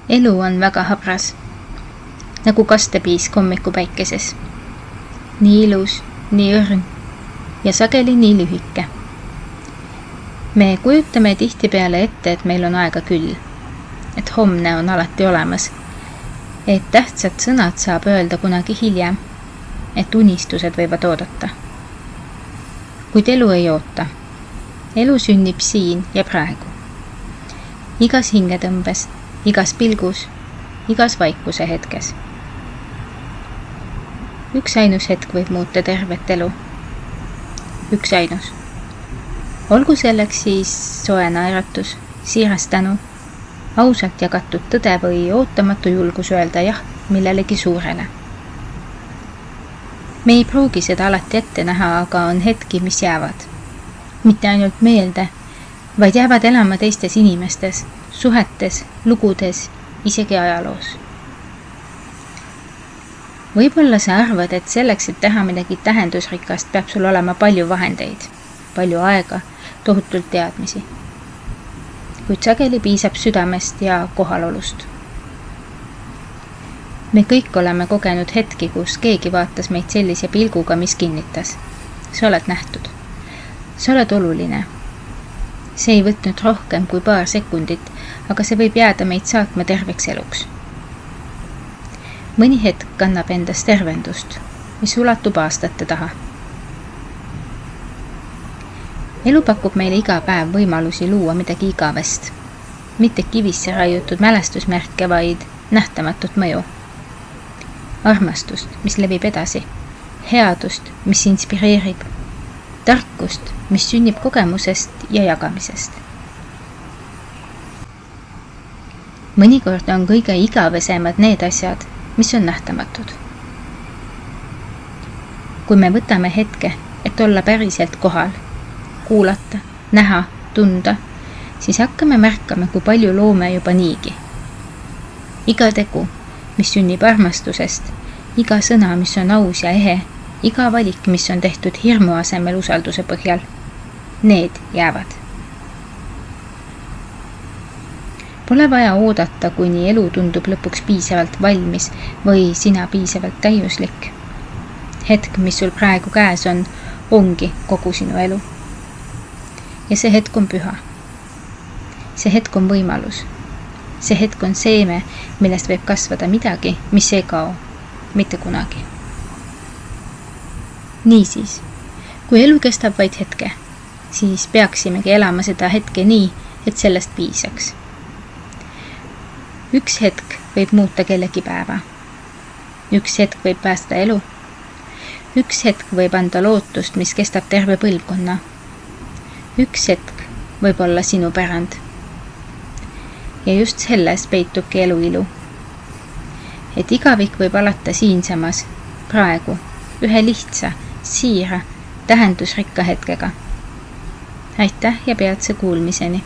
Elu on väga habras, nagu kastepiisk hommikupäikeses. Nii ilus, nii õrn ja sageli nii lühike. Me kujutame tihtipeale ette, et meil on aega küll, et homne on alati olemas, et tähtsad sõnad saab öelda kunagi hiljem, et unistused võivad oodata. Kuid elu ei oota. Elu sünnib siin ja praegu. Igas hingetõmbes, igas pilgus, igas vaikuse hetkes. Üks ainus hetk võib muuta tervet elu. Üks ainus. Olgu selleks siis soe naeratus, siiras tänu, ausalt jagatud tõde või ootamatu julgus öelda jah millelegi suurele. Me ei pruugi seda alati ette näha, aga on hetki, mis jäävad. Mitte ainult meelde, vaid jäävad elama teistes inimestes, suhetes, lugudes, isegi ajaloos. Võib-olla sa arvad, et selleks, et teha midagi tähendusrikast, peab sul olema palju vahendeid, palju aega, tohutult teadmisi. Kuid sageli piisab südamest ja kohalolust. Me kõik oleme kogenud hetki, kus keegi vaatas meid sellise pilguga, mis kinnitas. Sa oled nähtud. Sa oled oluline. See ei võtnud rohkem kui paar sekundit, aga see võib jääda meid saatma terveks eluks. Mõni hetk kannab endas tervendust, mis ulatub aastate taha. Elu pakub meile iga päev võimalusi luua midagi igavest. Mitte kivisse raiutud mälestusmärke, vaid nähtamatut mõju. Armastust, mis levib edasi. Headust, mis inspireerib. Tarkust, mis sünnib kogemusest ja jagamisest. Mõnikord on kõige igavesemad need asjad, mis on nähtamatud. Kui me võtame hetke, et olla päriselt kohal, kuulata, näha, tunda, siis hakkame märkama, kui palju loome juba niigi. Iga tegu, mis sünnib armastusest, iga sõna, mis on aus ja ehe, iga valik, mis on tehtud hirmu asemel usalduse põhjal, need jäävad. Pole vaja oodata, kuni elu tundub lõpuks piisavalt valmis või sina piisavalt täiuslik. Hetk, mis sul praegu käes on, ongi kogu sinu elu. Ja see hetk on püha. See hetk on võimalus. See hetk on seeme, millest võib kasvada midagi, mis ei kao, mitte kunagi. Niisiis, kui elu kestab vaid hetke, siis peaksimegi elama seda hetke nii, et sellest piisaks. Üks hetk võib muuta kellegi päeva. Üks hetk võib päästa elu. Üks hetk võib anda lootust, mis kestab terve põlvkonna. Üks hetk võib olla sinu pärand. Ja just selles peitubki elu ilu. Et igavik võib alata siinsamas, praegu, ühe lihtsa, siira, tähendusrikka hetkega. Aitäh ja peatse kuulmiseni!